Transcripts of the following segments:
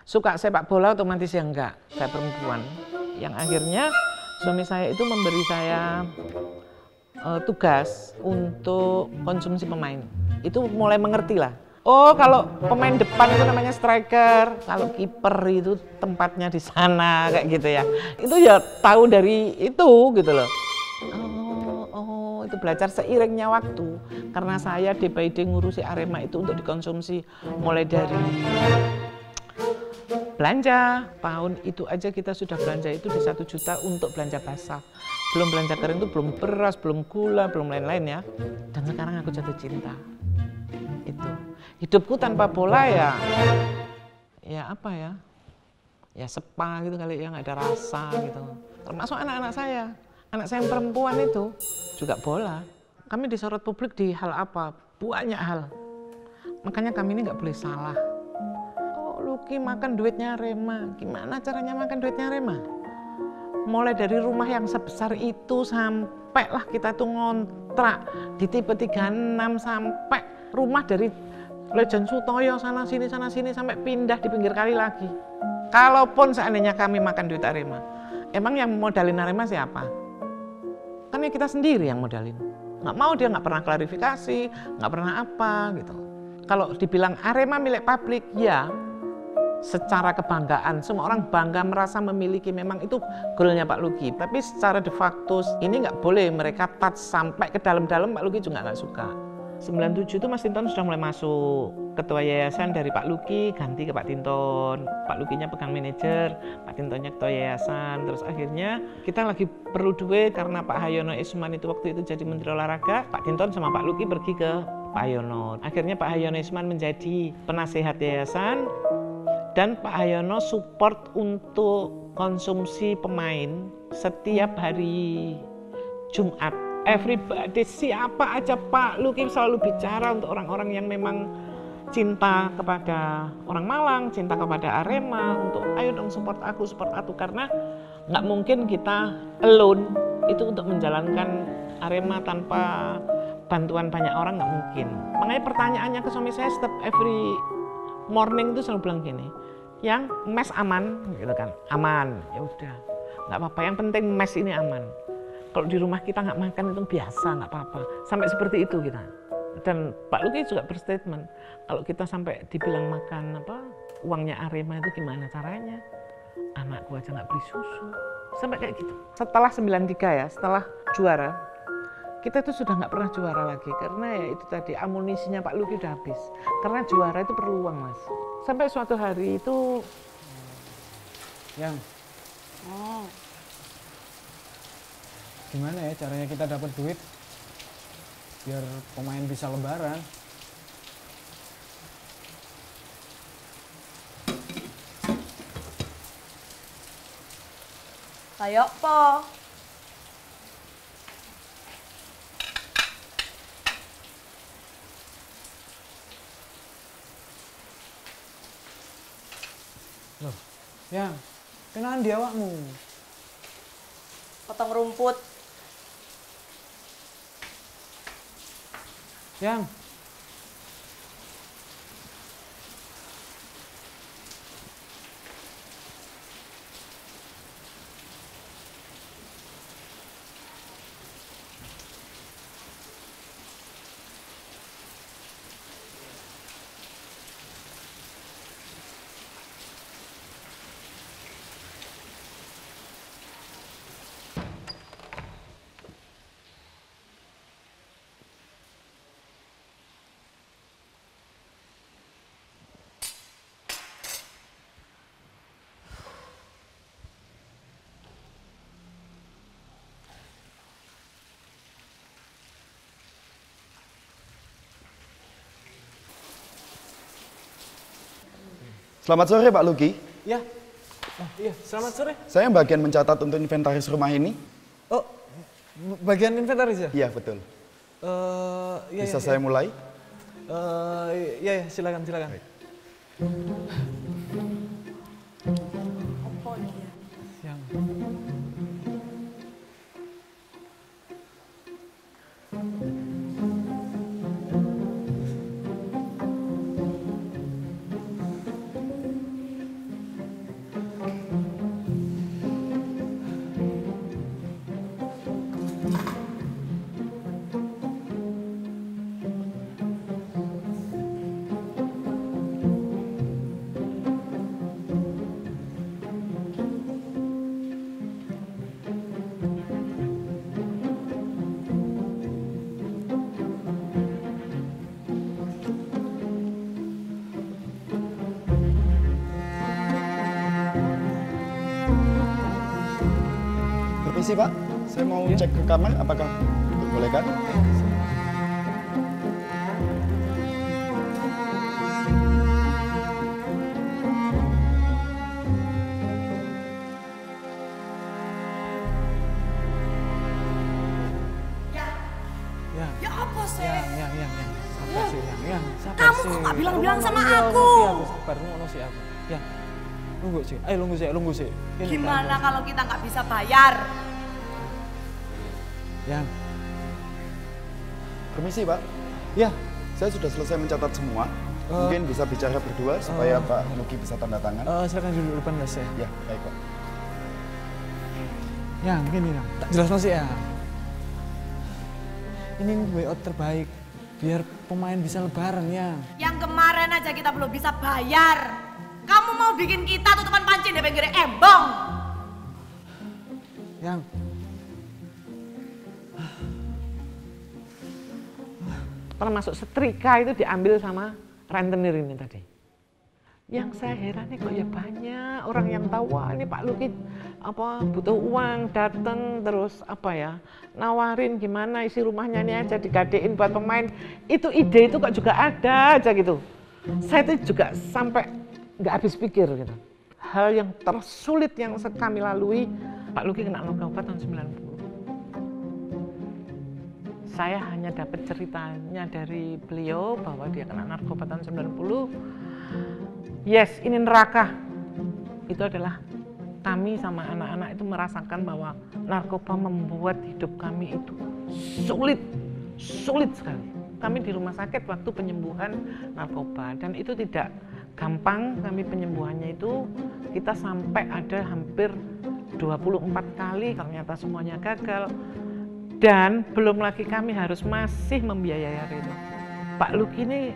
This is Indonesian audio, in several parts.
suka sepak bola otomatis ya enggak, saya perempuan. Yang akhirnya suami saya itu memberi saya tugas untuk konsumsi pemain. Itu mulai mengerti lah. Oh, kalau pemain depan itu namanya striker, kalau kiper itu tempatnya di sana kayak gitu ya. Itu ya tahu dari itu gitu loh. Oh, itu belajar seiringnya waktu. Karena saya day by day ngurusi Arema itu untuk dikonsumsi mulai dari belanja. Tahun itu aja kita sudah belanja itu di 1 juta untuk belanja basah. Belum belanja kering itu belum beras, belum gula, belum lain-lain ya. Dan sekarang aku jatuh cinta. Itu. Hidupku tanpa bola ya apa ya? Ya sepa gitu kali ya, nggak ada rasa gitu. Termasuk anak-anak saya. Anak saya yang perempuan itu juga bola. Kami disorot publik di hal apa? Banyak hal. Makanya kami ini nggak boleh salah. Oh, Lucky makan duitnya Arema. Gimana caranya makan duitnya Arema? Mulai dari rumah yang sebesar itu sampailah kita tuh ngontrak di tipe 36 sampai rumah dari Legend Sutoyo sana sini sampai pindah di pinggir kali lagi. Kalaupun seandainya kami makan duit Arema, emang yang modalin Arema siapa? Kan ya kita sendiri yang modalin. Nggak mau, dia nggak pernah klarifikasi, nggak pernah apa gitu. Kalau dibilang Arema milik publik, ya secara kebanggaan, semua orang bangga merasa memiliki, memang itu goalnya Pak Lucky. Tapi secara de facto ini nggak boleh mereka touch sampai ke dalam-dalam, Pak Lucky juga nggak suka. 97 itu Mas Tinton sudah mulai masuk. Ketua yayasan dari Pak Lucky ganti ke Pak Tinton. Pak Lucky-nya pegang manajer, Pak Tintonnya ketua yayasan. Terus akhirnya kita lagi perlu duit karena Pak Hayono Isman itu waktu itu jadi Menteri Olahraga. Pak Tinton sama Pak Lucky pergi ke Pak Hayono. Akhirnya Pak Hayono Isman menjadi penasehat yayasan dan Pak Hayono support untuk konsumsi pemain setiap hari Jumat. Everybody, siapa aja Pak Lucky selalu bicara untuk orang-orang yang memang cinta kepada orang Malang, cinta kepada Arema, untuk ayo dong support aku, karena nggak mungkin kita alone itu untuk menjalankan Arema tanpa bantuan banyak orang, nggak mungkin. Makanya pertanyaannya ke suami saya setiap every morning itu selalu bilang gini, yang mes aman, gitu kan, aman, ya udah, nggak apa-apa, yang penting mes ini aman. Kalau di rumah kita nggak makan itu biasa, nggak apa-apa. Sampai seperti itu kita. Dan Pak Lucky juga berstatement, kalau kita sampai dibilang makan uangnya Arema itu gimana caranya? Anakku aja nggak beli susu. Sampai kayak gitu. Setelah 93 ya, setelah juara, kita itu sudah nggak pernah juara lagi. Karena ya itu tadi, amunisinya Pak Lucky udah habis. Karena juara itu perlu uang, Mas. Sampai suatu hari itu... Gimana ya caranya kita dapat duit biar pemain bisa lebaran? Kayak po. Loh, yang kenaan dia awakmu? Potong rumput. Yang Selamat sore Pak Lucky. ya, iya, selamat sore. Saya bagian mencatat untuk inventaris rumah ini. Oh, bagian inventaris ya? Iya betul. Iya, Bisa saya mulai? Iya, silakan. Baik. Apa dia? Yang Permisi Pak, saya mau Ya. cek ke kamar, apakah diperbolehkan? Ya, Ya apa sih? yang. Sabar sih, yang. Sabar Kamu sih. kok nggak bilang-bilang sama Iya, aku? ngerti aku, sabar, ngono sih aku. Ya, nunggu sih. Ayo nunggu sih. Ini Gimana kalau kita nggak bisa bayar? Yang, Permisi Pak, ya, saya sudah selesai mencatat semua. Mungkin bisa bicara berdua supaya Pak Luki bisa tanda tangan. silakan duduk depan Mas ya. Ya, baik Pak. Yang, gini yang, tak jelas sih ya. Ini way out terbaik, biar pemain bisa lebaran ya. Yang kemarin aja kita belum bisa bayar. Kamu mau bikin kita tutupan panci di pinggir embong? Yang, Termasuk setrika itu diambil sama rentenir ini tadi. Yang saya heran kok ya banyak orang yang tahu, wah ini Pak Luki apa butuh uang, datang terus apa ya, nawarin gimana isi rumahnya ini aja digadein buat pemain. Itu ide itu kok juga ada aja gitu. Saya itu juga sampai nggak habis pikir gitu. Hal yang tersulit yang kami lalui, Pak Luki kena narkoba tahun 90. Saya hanya dapat ceritanya dari beliau bahwa dia kena narkoba tahun 90. Yes, ini neraka. Itu adalah kami sama anak-anak itu merasakan bahwa narkoba membuat hidup kami itu sulit sekali. Kami di rumah sakit waktu penyembuhan narkoba dan itu tidak gampang. Kami penyembuhannya itu kita sampai ada hampir 24 kali, ternyata semuanya gagal. Dan belum lagi kami harus masih membiayai itu. Pak Luki ini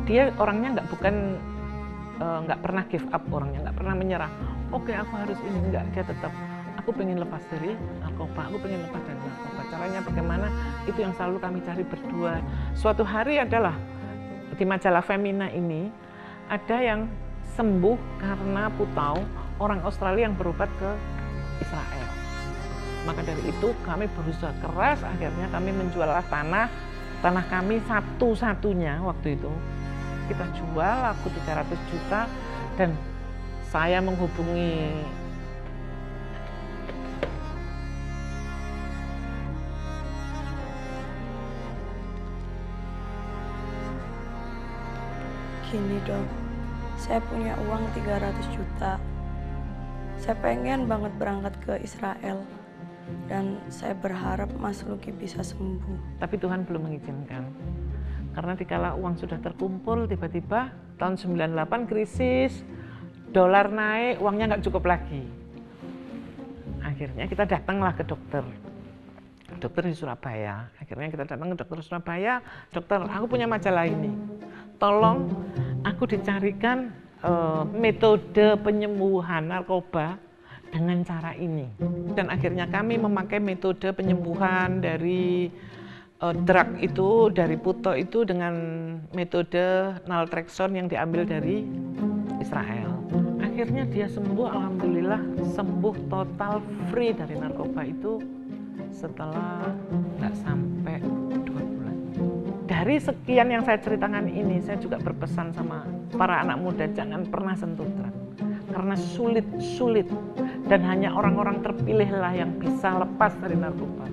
dia orangnya nggak pernah give up, orangnya nggak pernah menyerah. Oke, aku harus ini, enggak, dia tetap aku pengen lepas dari narkoba, aku pengen lepas dari narkoba. Caranya bagaimana? Itu yang selalu kami cari berdua. Suatu hari adalah di majalah Femina ini ada yang sembuh karena putau, orang Australia yang berobat ke Israel. Maka dari itu kami berusaha keras, akhirnya kami menjual tanah kami satu-satunya waktu itu. Kita jual laku 300 juta dan saya menghubungi Gini dong, saya punya uang 300 juta. Saya pengen banget berangkat ke Israel. Dan saya berharap Mas Luki bisa sembuh. Tapi Tuhan belum mengizinkan. Karena dikala uang sudah terkumpul, tiba-tiba tahun 98 krisis, dolar naik, uangnya nggak cukup lagi. Akhirnya kita datanglah ke dokter di Surabaya. Akhirnya kita datang ke dokter Surabaya, dokter, aku punya majalah ini. Tolong aku dicarikan metode penyembuhan narkoba dengan cara ini. Dan akhirnya kami memakai metode penyembuhan dari drug itu, dari puto itu dengan metode naltrexone yang diambil dari Israel. Akhirnya dia sembuh, alhamdulillah sembuh total, free dari narkoba itu setelah nggak sampai 2 bulan. Dari sekian yang saya ceritakan ini, saya juga berpesan sama para anak muda, jangan pernah sentuh drug. Karena sulit dan hanya orang-orang terpilihlah yang bisa lepas dari narkoba.